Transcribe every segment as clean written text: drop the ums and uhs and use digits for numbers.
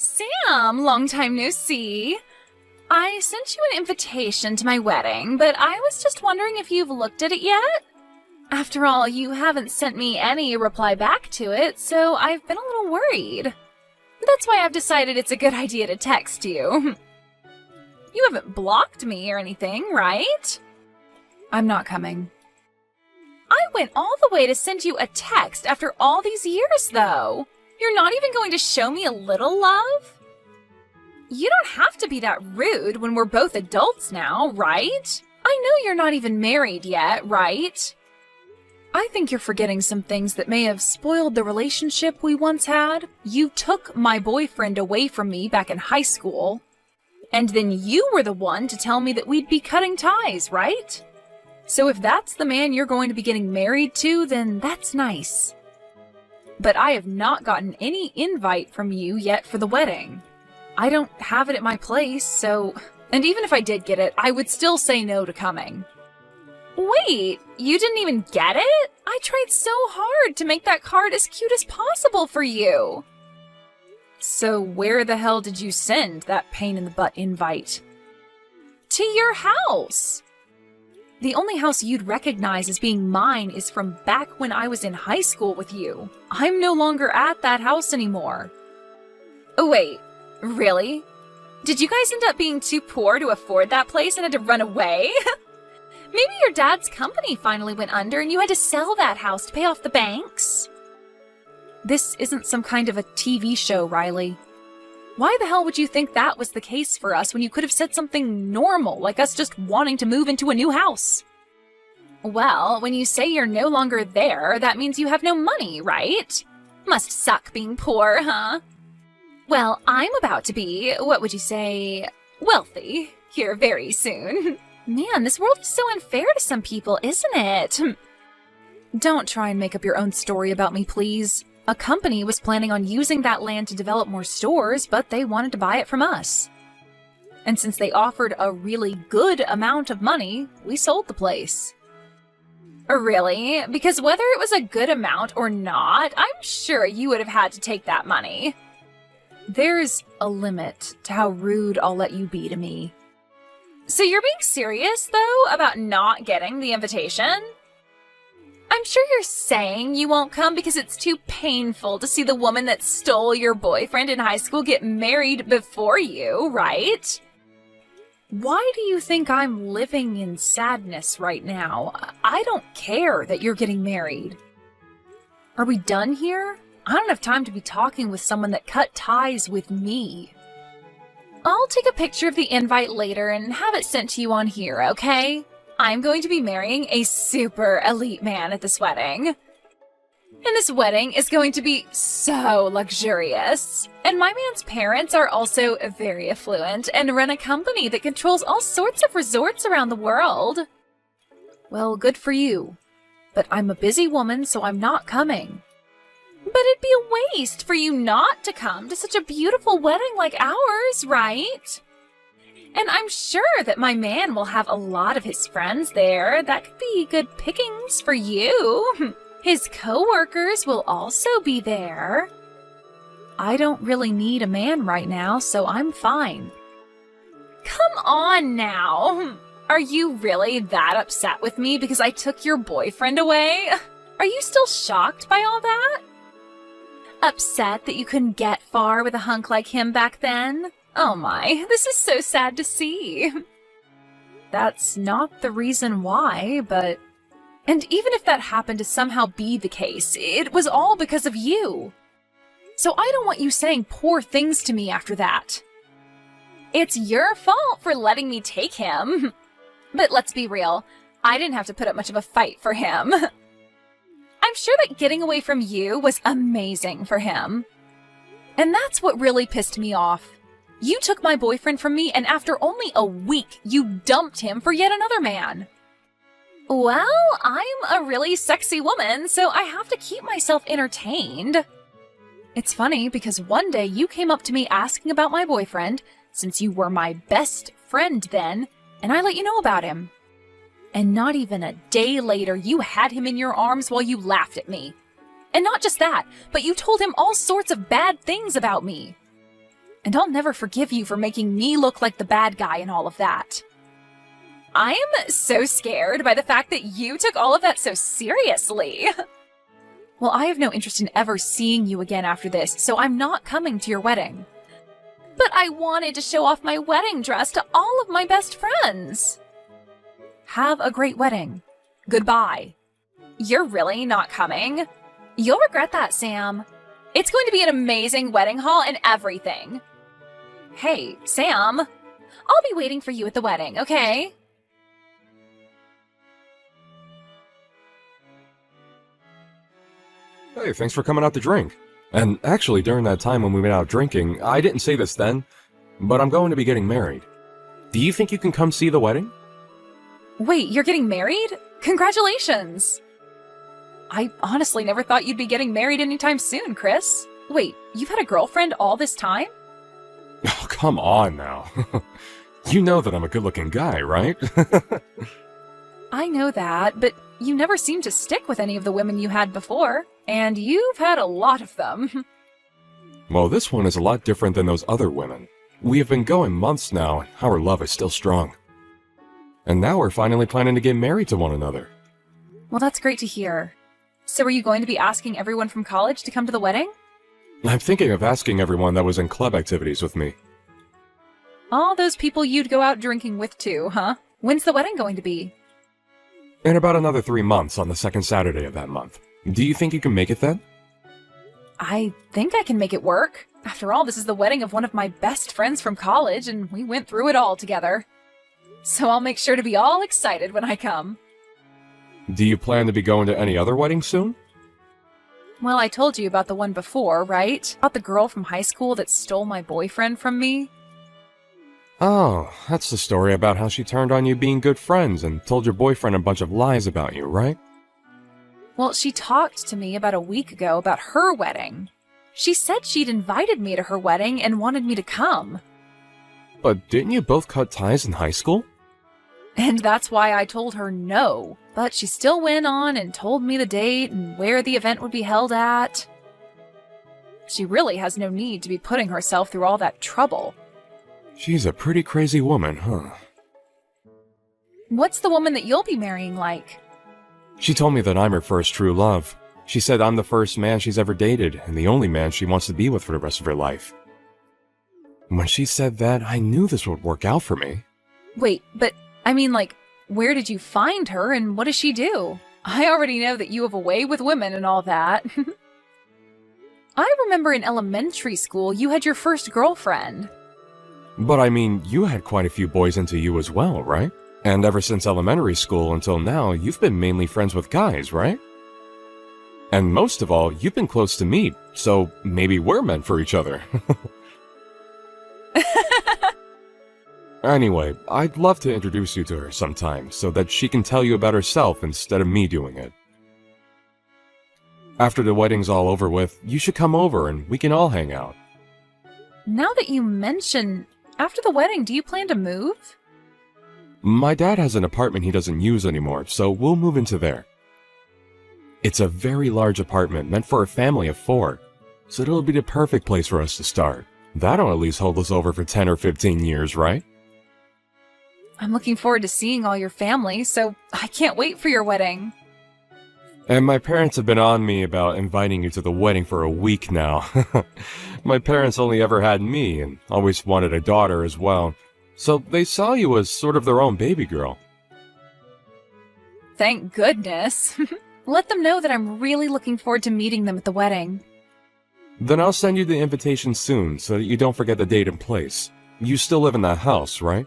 Sam, long time no see. I sent you an invitation to my wedding, but I was just wondering if you've looked at it yet? After all, you haven't sent me any reply back to it, so I've been a little worried. That's why I've decided it's a good idea to text you. You haven't blocked me or anything, right? I'm not coming. I went all the way to send you a text after all these years, though. You're not even going to show me a little love? You don't have to be that rude when we're both adults now, right? I know you're not even married yet, right? I think you're forgetting some things that may have spoiled the relationship we once had. You took my boyfriend away from me back in high school, and then you were the one to tell me that we'd be cutting ties, right? So if that's the man you're going to be getting married to, then that's nice. But I have not gotten any invite from you yet for the wedding. I don't have it at my place, so... And even if I did get it, I would still say no to coming. Wait, you didn't even get it? I tried so hard to make that card as cute as possible for you. So where the hell did you send that pain-in-the-butt invite? To your house. The only house you'd recognize as being mine is from back when I was in high school with you. I'm no longer at that house anymore. Oh, wait, really? Did you guys end up being too poor to afford that place and had to run away? Maybe your dad's company finally went under and you had to sell that house to pay off the banks? This isn't some kind of a TV show, Riley. Why the hell would you think that was the case for us when you could have said something normal, like us just wanting to move into a new house? Well, when you say you're no longer there, that means you have no money, right? Must suck being poor, huh? Well, I'm about to be, what would you say, wealthy here very soon. Man, this world is so unfair to some people, isn't it? Don't try and make up your own story about me, please. A company was planning on using that land to develop more stores, but they wanted to buy it from us. And since they offered a really good amount of money, we sold the place. Really? Because whether it was a good amount or not, I'm sure you would have had to take that money. There's a limit to how rude I'll let you be to me. So you're being serious, though, about not getting the invitation? I'm sure you're saying you won't come because it's too painful to see the woman that stole your boyfriend in high school get married before you, right? Why do you think I'm living in sadness right now? I don't care that you're getting married. Are we done here? I don't have time to be talking with someone that cut ties with me. I'll take a picture of the invite later and have it sent to you on here, okay? I'm going to be marrying a super elite man at this wedding. And this wedding is going to be so luxurious. And my man's parents are also very affluent and run a company that controls all sorts of resorts around the world. Well, good for you. But I'm a busy woman, so I'm not coming. But it'd be a waste for you not to come to such a beautiful wedding like ours, right? And I'm sure that my man will have a lot of his friends there. That could be good pickings for you. His co-workers will also be there. I don't really need a man right now, so I'm fine. Come on now. Are you really that upset with me because I took your boyfriend away? Are you still shocked by all that? Upset that you couldn't get far with a hunk like him back then? Oh my, this is so sad to see. That's not the reason why, but... And even if that happened to somehow be the case, it was all because of you. So I don't want you saying poor things to me after that. It's your fault for letting me take him. But let's be real, I didn't have to put up much of a fight for him. I'm sure that getting away from you was amazing for him. And that's what really pissed me off. You took my boyfriend from me, and after only a week, you dumped him for yet another man. Well, I'm a really sexy woman, so I have to keep myself entertained. It's funny, because one day you came up to me asking about my boyfriend, since you were my best friend then, and I let you know about him. And not even a day later, you had him in your arms while you laughed at me. And not just that, but you told him all sorts of bad things about me. And I'll never forgive you for making me look like the bad guy and all of that. I am so scared by the fact that you took all of that so seriously. Well, I have no interest in ever seeing you again after this, so I'm not coming to your wedding. But I wanted to show off my wedding dress to all of my best friends. Have a great wedding. Goodbye. You're really not coming? You'll regret that, Sam. It's going to be an amazing wedding hall and everything. Hey, Sam. I'll be waiting for you at the wedding, okay? Hey, thanks for coming out to drink. And actually, during that time when we went out drinking, I didn't say this then, but I'm going to be getting married. Do you think you can come see the wedding? Wait, you're getting married? Congratulations! I honestly never thought you'd be getting married anytime soon, Chris. Wait, you've had a girlfriend all this time? Oh, come on now. You know that I'm a good-looking guy, right? I know that, but you never seemed to stick with any of the women you had before, and you've had a lot of them. Well, this one is a lot different than those other women. We have been going months now, and our love is still strong. And now we're finally planning to get married to one another. Well, that's great to hear. So are you going to be asking everyone from college to come to the wedding? I'm thinking of asking everyone that was in club activities with me. All those people you'd go out drinking with too, huh? When's the wedding going to be? In about another 3 months on the second Saturday of that month. Do you think you can make it then? I think I can make it work. After all, this is the wedding of one of my best friends from college, and we went through it all together. So I'll make sure to be all excited when I come. Do you plan to be going to any other weddings soon? Well, I told you about the one before, right? About the girl from high school that stole my boyfriend from me. Oh, that's the story about how she turned on you being good friends and told your boyfriend a bunch of lies about you, right? Well, she talked to me about a week ago about her wedding. She said she'd invited me to her wedding and wanted me to come. But didn't you both cut ties in high school? And that's why I told her no. But she still went on and told me the date and where the event would be held at. She really has no need to be putting herself through all that trouble. She's a pretty crazy woman, huh? What's the woman that you'll be marrying like? She told me that I'm her first true love. She said I'm the first man she's ever dated and the only man she wants to be with for the rest of her life. When she said that, I knew this would work out for me. Wait, but I mean, like, where did you find her and what does she do? I already know that you have a way with women and all that. I remember in elementary school you had your first girlfriend. But I mean, you had quite a few boys into you as well, right? And ever since elementary school until now, you've been mainly friends with guys, right? And most of all, you've been close to me, so maybe we're meant for each other. Anyway, I'd love to introduce you to her sometime so that she can tell you about herself instead of me doing it. After the wedding's all over with, you should come over and we can all hang out. Now that you mention, after the wedding, do you plan to move? My dad has an apartment he doesn't use anymore, so we'll move into there. It's a very large apartment meant for a family of 4, so it'll be the perfect place for us to start. That'll at least hold us over for 10 or 15 years, right? I'm looking forward to seeing all your family, so I can't wait for your wedding. And my parents have been on me about inviting you to the wedding for a week now. My parents only ever had me and always wanted a daughter as well, so they saw you as sort of their own baby girl. Thank goodness. Let them know that I'm really looking forward to meeting them at the wedding. Then I'll send you the invitation soon so that you don't forget the date and place. You still live in that house, right?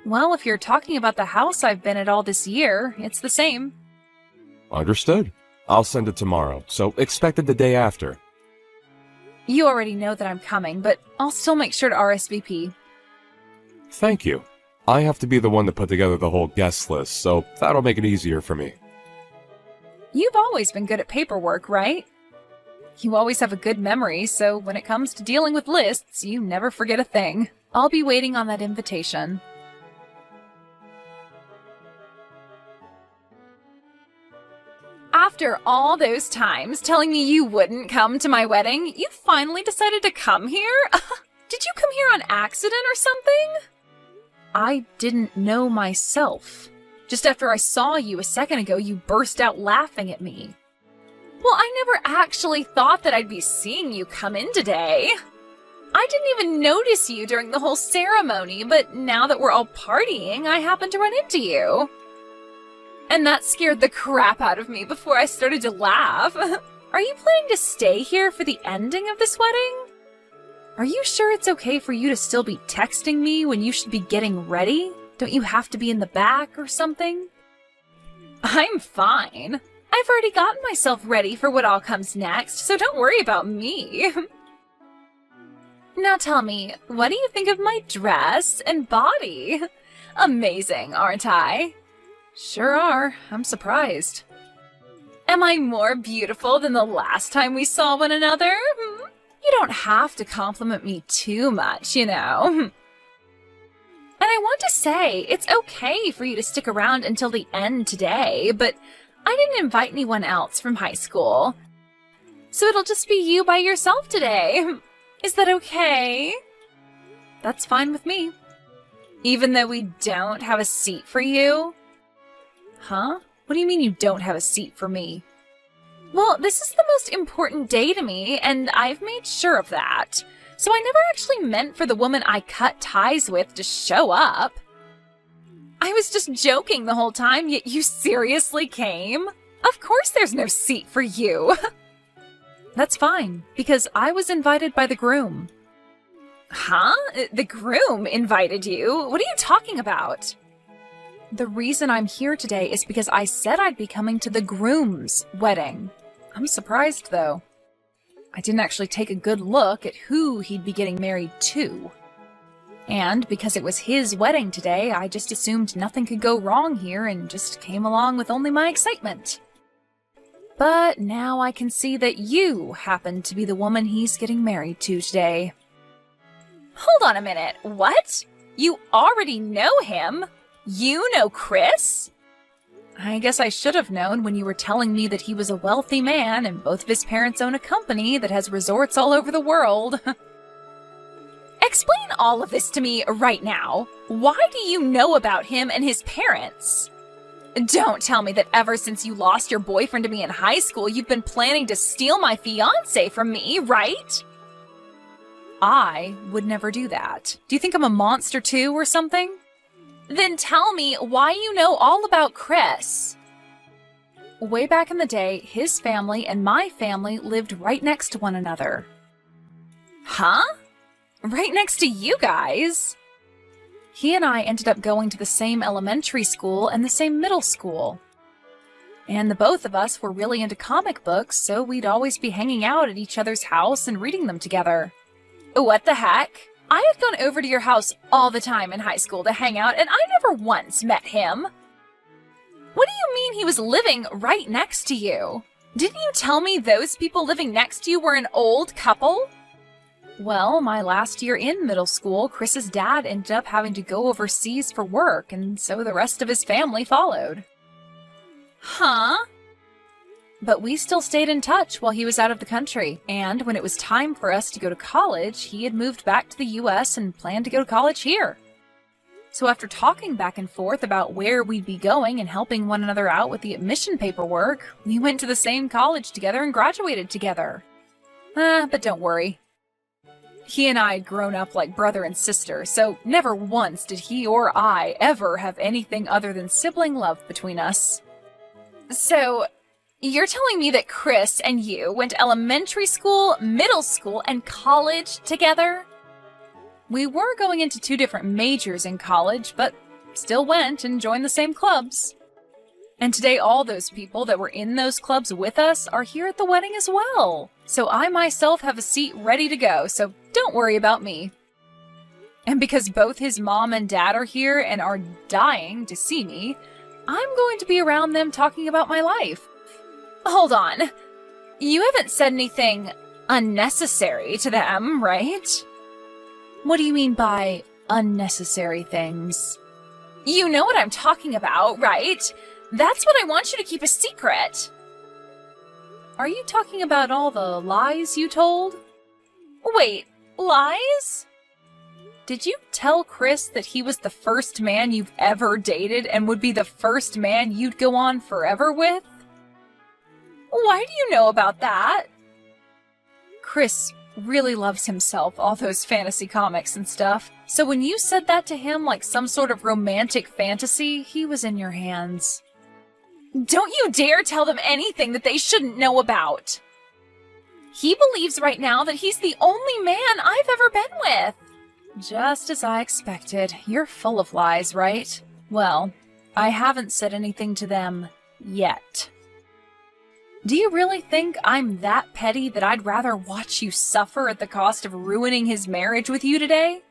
Well, if you're talking about the house I've been at all this year, it's the same. Understood. I'll send it tomorrow, so expect it the day after. You already know that I'm coming, but I'll still make sure to RSVP. Thank you. I have to be the one to put together the whole guest list, so that'll make it easier for me. You've always been good at paperwork, right? You always have a good memory, so when it comes to dealing with lists, you never forget a thing. I'll be waiting on that invitation. After all those times telling me you wouldn't come to my wedding, you finally decided to come here? Did you come here on accident or something? I didn't know myself. Just after I saw you a second ago, you burst out laughing at me. Well, I never actually thought that I'd be seeing you come in today. I didn't even notice you during the whole ceremony, but now that we're all partying, I happened to run into you. And that scared the crap out of me before I started to laugh. Are you planning to stay here for the ending of this wedding? Are you sure it's okay for you to still be texting me when you should be getting ready? Don't you have to be in the back or something? I'm fine. I've already gotten myself ready for what all comes next, so don't worry about me. Now tell me, what do you think of my dress and body? Amazing, aren't I? Sure are. I'm surprised. Am I more beautiful than the last time we saw one another? You don't have to compliment me too much, you know. And I want to say, it's okay for you to stick around until the end today, but I didn't invite anyone else from high school. So it'll just be you by yourself today. Is that okay? That's fine with me. Even though we don't have a seat for you? Huh? What do you mean you don't have a seat for me? Well, this is the most important day to me, and I've made sure of that. So I never actually meant for the woman I cut ties with to show up. I was just joking the whole time, yet you seriously came? Of course there's no seat for you. That's fine, because I was invited by the groom. Huh? The groom invited you? What are you talking about? The reason I'm here today is because I said I'd be coming to the groom's wedding. I'm surprised, though. I didn't actually take a good look at who he'd be getting married to. And because it was his wedding today, I just assumed nothing could go wrong here and just came along with only my excitement. But now I can see that you happen to be the woman he's getting married to today. Hold on a minute, what? You already know him? You know Chris? I guess I should have known when you were telling me that he was a wealthy man and both of his parents own a company that has resorts all over the world. Explain all of this to me right now. Why do you know about him and his parents? Don't tell me that ever since you lost your boyfriend to me in high school, you've been planning to steal my fiancé from me, right? I would never do that. Do you think I'm a monster too or something? Then tell me why you know all about Chris. Way back in the day, his family and my family lived right next to one another. Huh? Right next to you guys? He and I ended up going to the same elementary school and the same middle school. And the both of us were really into comic books, so we'd always be hanging out at each other's house and reading them together. What the heck? I had gone over to your house all the time in high school to hang out, and I never once met him. What do you mean he was living right next to you? Didn't you tell me those people living next to you were an old couple? Well, my last year in middle school, Chris's dad ended up having to go overseas for work, and so the rest of his family followed. Huh? But we still stayed in touch while he was out of the country, and when it was time for us to go to college, he had moved back to the US and planned to go to college here. So after talking back and forth about where we'd be going and helping one another out with the admission paperwork, we went to the same college together and graduated together. But don't worry. He and I had grown up like brother and sister, so never once did he or I ever have anything other than sibling love between us. So, you're telling me that Chris and you went to elementary school, middle school, and college together? We were going into 2 different majors in college, but still went and joined the same clubs. And today all those people that were in those clubs with us are here at the wedding as well. So I myself have a seat ready to go, so don't worry about me. And because both his mom and dad are here and are dying to see me, I'm going to be around them talking about my life. Hold on. You haven't said anything unnecessary to them, right? What do you mean by unnecessary things? You know what I'm talking about, right? That's what I want you to keep a secret. Are you talking about all the lies you told? Wait, lies? did you tell Chris that he was the first man you've ever dated and would be the first man you'd go on forever with? Why do you know about that? Chris really loves himself, all those fantasy comics and stuff. So when you said that to him like some sort of romantic fantasy, he was in your hands. Don't you dare tell them anything that they shouldn't know about. He believes right now that he's the only man I've ever been with. Just as I expected. You're full of lies, right? Well, I haven't said anything to them yet. Do you really think I'm that petty that I'd rather watch you suffer at the cost of ruining his marriage with you today?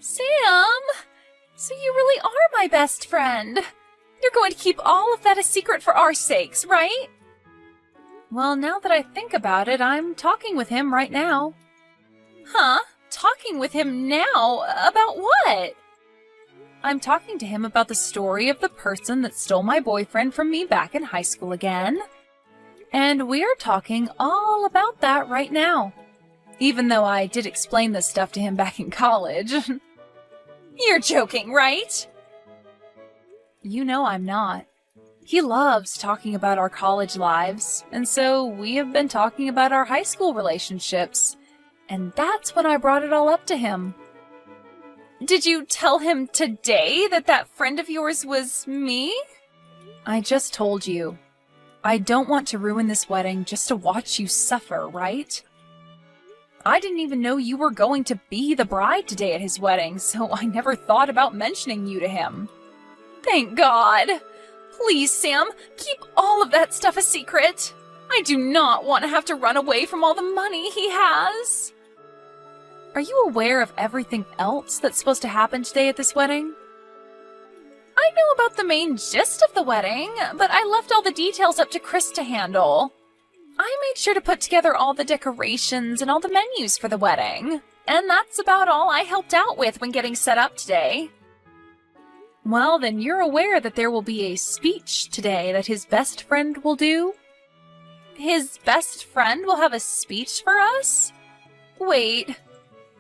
Sam! So you really are my best friend. You're going to keep all of that a secret for our sakes, right? Well, now that I think about it, I'm talking with him right now. Huh? Talking with him now? About what? I'm talking to him about the story of the person that stole my boyfriend from me back in high school again. And we're talking all about that right now. Even though I did explain this stuff to him back in college. You're joking, right? You know I'm not. He loves talking about our college lives, and so we have been talking about our high school relationships. And that's when I brought it all up to him. Did you tell him today that that friend of yours was me? I just told you. I don't want to ruin this wedding just to watch you suffer, right? I didn't even know you were going to be the bride today at his wedding, so I never thought about mentioning you to him. Thank God. Please, Sam, keep all of that stuff a secret. I do not want to have to run away from all the money he has. Are you aware of everything else that's supposed to happen today at this wedding? I know about the main gist of the wedding, but I left all the details up to Chris to handle. I made sure to put together all the decorations and all the menus for the wedding, and that's about all I helped out with when getting set up today. Well, then you're aware that there will be a speech today that his best friend will do? His best friend will have a speech for us? Wait,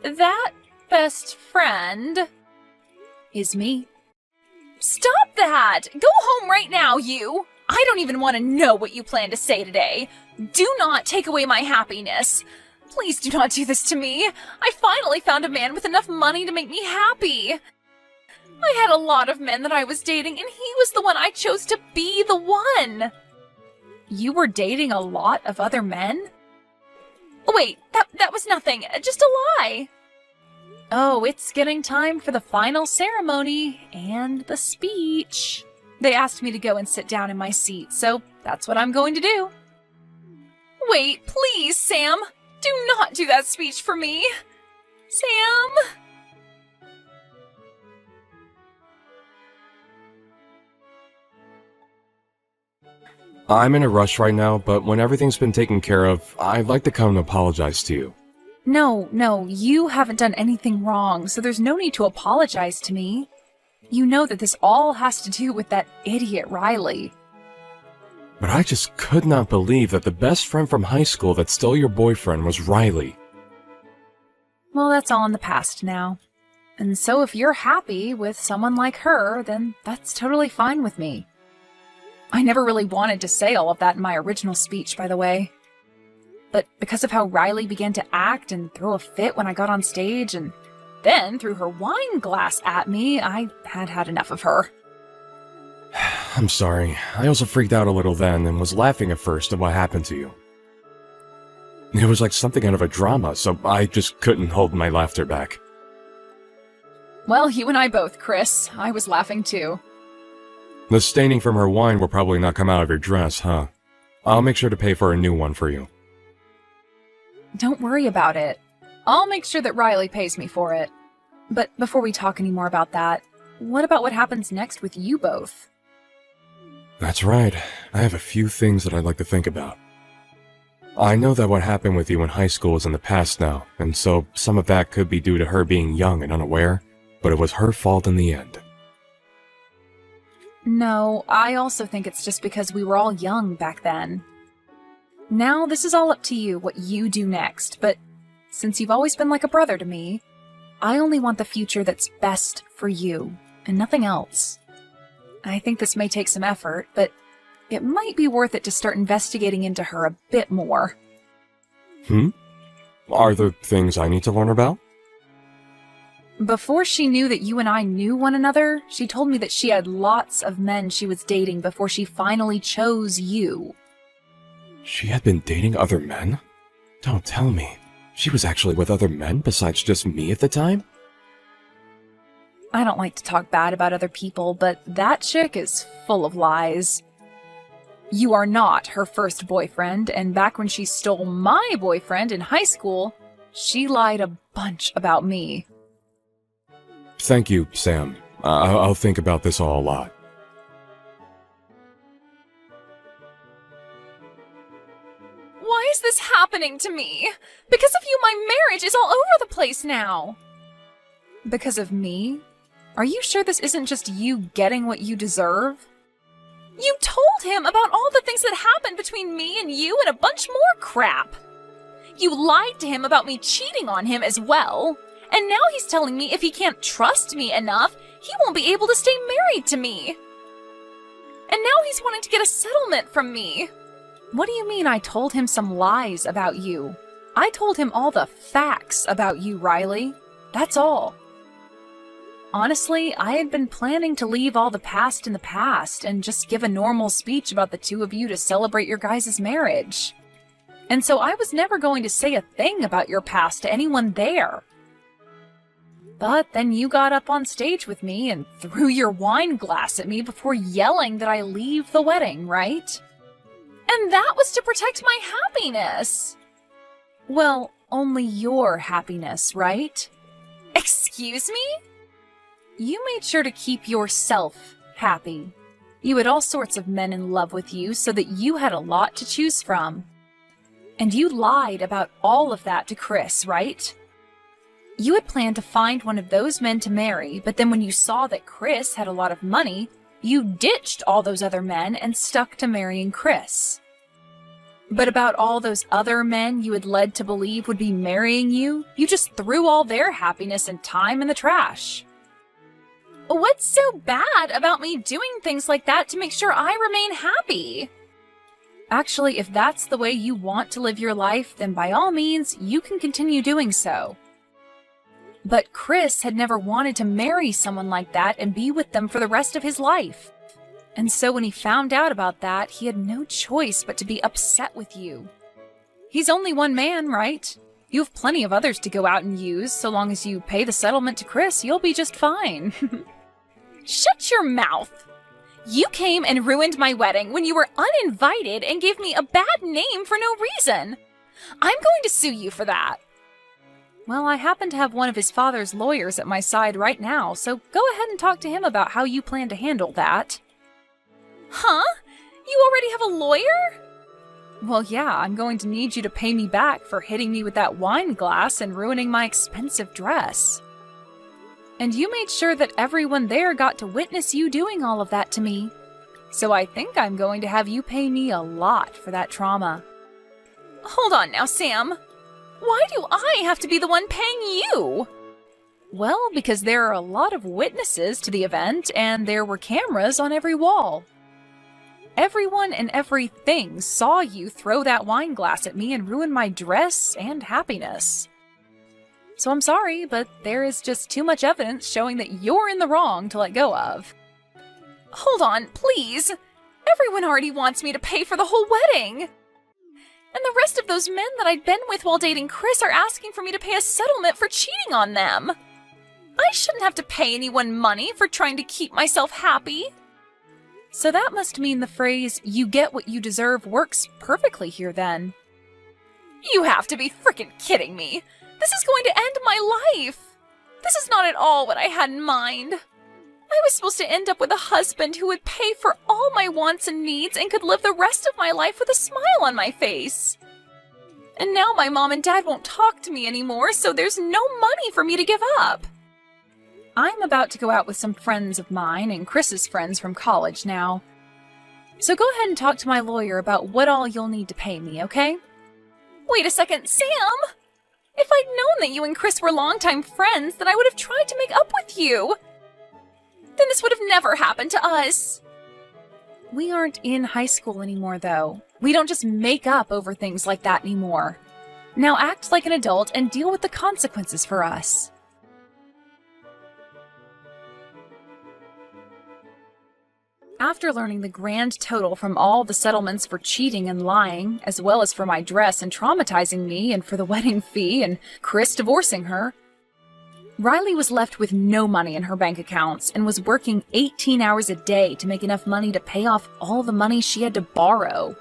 that best friend is me. Stop that! Go home right now, you! I don't even want to know what you plan to say today. Do not take away my happiness. Please do not do this to me. I finally found a man with enough money to make me happy. I had a lot of men that I was dating, and he was the one I chose to be the one. You were dating a lot of other men? Wait, that was nothing. Just a lie. Oh, it's getting time for the final ceremony and the speech. They asked me to go and sit down in my seat, so that's what I'm going to do. Wait, please, Sam. Do not do that speech for me. Sam? I'm in a rush right now, but when everything's been taken care of, I'd like to come and apologize to you. No, you haven't done anything wrong, so there's no need to apologize to me. You know that this all has to do with that idiot Riley. But I just could not believe that the best friend from high school that stole your boyfriend was Riley. Well, that's all in the past now. And so if you're happy with someone like her, then that's totally fine with me. I never really wanted to say all of that in my original speech, by the way. But because of how Riley began to act and throw a fit when I got on stage, and then threw her wine glass at me, I had enough of her. I'm sorry. I also freaked out a little then and was laughing at first at what happened to you. It was like something out of a drama, so I just couldn't hold my laughter back. Well, you and I both, Chris. I was laughing too. The staining from her wine will probably not come out of your dress, huh? I'll make sure to pay for a new one for you. Don't worry about it. I'll make sure that Riley pays me for it. But before we talk any more about that, what about what happens next with you both? That's right. I have a few things that I'd like to think about. I know that what happened with you in high school is in the past now, and so some of that could be due to her being young and unaware, but it was her fault in the end. No, I also think it's just because we were all young back then. Now, this is all up to you, what you do next, but since you've always been like a brother to me, I only want the future that's best for you, and nothing else. I think this may take some effort, but it might be worth it to start investigating into her a bit more. Are there things I need to learn about? Before she knew that you and I knew one another, she told me that she had lots of men she was dating before she finally chose you. She had been dating other men? Don't tell me. She was actually with other men besides just me at the time? I don't like to talk bad about other people, but that chick is full of lies. You are not her first boyfriend, and back when she stole my boyfriend in high school, she lied a bunch about me. Thank you, Sam. I'll think about this all a lot. Why is this happening to me? Because of you, my marriage is all over the place now. Because of me? Are you sure this isn't just you getting what you deserve? You told him about all the things that happened between me and you and a bunch more crap. You lied to him about me cheating on him as well. And now he's telling me if he can't trust me enough, he won't be able to stay married to me. And now he's wanting to get a settlement from me. What do you mean I told him some lies about you? I told him all the facts about you, Riley. That's all. Honestly, I had been planning to leave all the past in the past and just give a normal speech about the two of you to celebrate your guys' marriage. And so I was never going to say a thing about your past to anyone there. But then you got up on stage with me and threw your wine glass at me before yelling that I leave the wedding, right? And that was to protect my happiness. Well, only your happiness, right? Excuse me? You made sure to keep yourself happy. You had all sorts of men in love with you so that you had a lot to choose from. And you lied about all of that to Chris, right? You had planned to find one of those men to marry, but then when you saw that Chris had a lot of money, you ditched all those other men and stuck to marrying Chris. But about all those other men you had led to believe would be marrying you, you just threw all their happiness and time in the trash. What's so bad about me doing things like that to make sure I remain happy? Actually, if that's the way you want to live your life, then by all means, you can continue doing so. But Chris had never wanted to marry someone like that and be with them for the rest of his life. And so when he found out about that, he had no choice but to be upset with you. He's only one man, right? You have plenty of others to go out and use. So long as you pay the settlement to Chris, you'll be just fine. Shut your mouth! You came and ruined my wedding when you were uninvited and gave me a bad name for no reason. I'm going to sue you for that. Well, I happen to have one of his father's lawyers at my side right now, so go ahead and talk to him about how you plan to handle that. Huh? You already have a lawyer? Well, yeah, I'm going to need you to pay me back for hitting me with that wine glass and ruining my expensive dress. And you made sure that everyone there got to witness you doing all of that to me. So I think I'm going to have you pay me a lot for that trauma. Hold on now, Sam. Why do I have to be the one paying you? Well, because there are a lot of witnesses to the event, and there were cameras on every wall. Everyone and everything saw you throw that wine glass at me and ruin my dress and happiness. So I'm sorry, but there is just too much evidence showing that you're in the wrong to let go of. Hold on, please. Everyone already wants me to pay for the whole wedding. And the rest of those men that I'd been with while dating Chris are asking for me to pay a settlement for cheating on them. I shouldn't have to pay anyone money for trying to keep myself happy. So that must mean the phrase, "you get what you deserve," works perfectly here then. You have to be frickin' kidding me. This is going to end my life. This is not at all what I had in mind. I was supposed to end up with a husband who would pay for all my wants and needs and could live the rest of my life with a smile on my face. And now my mom and dad won't talk to me anymore, so there's no money for me to give up. I'm about to go out with some friends of mine and Chris's friends from college now. So go ahead and talk to my lawyer about what all you'll need to pay me, okay? Wait a second, Sam! If I'd known that you and Chris were longtime friends, then I would have tried to make up with you. Then this would have never happened to us. We aren't in high school anymore, though. We don't just make up over things like that anymore. Now act like an adult and deal with the consequences for us. After learning the grand total from all the settlements for cheating and lying, as well as for my dress and traumatizing me and for the wedding fee and Chris divorcing her, Riley was left with no money in her bank accounts and was working 18 hours a day to make enough money to pay off all the money she had to borrow.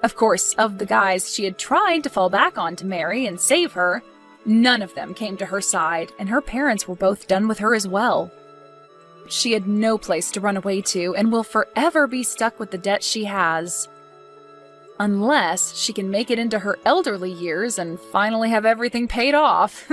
Of course, of the guys she had tried to fall back on to marry and save her, none of them came to her side, and her parents were both done with her as well. She had no place to run away to and will forever be stuck with the debt she has. Unless she can make it into her elderly years and finally have everything paid off.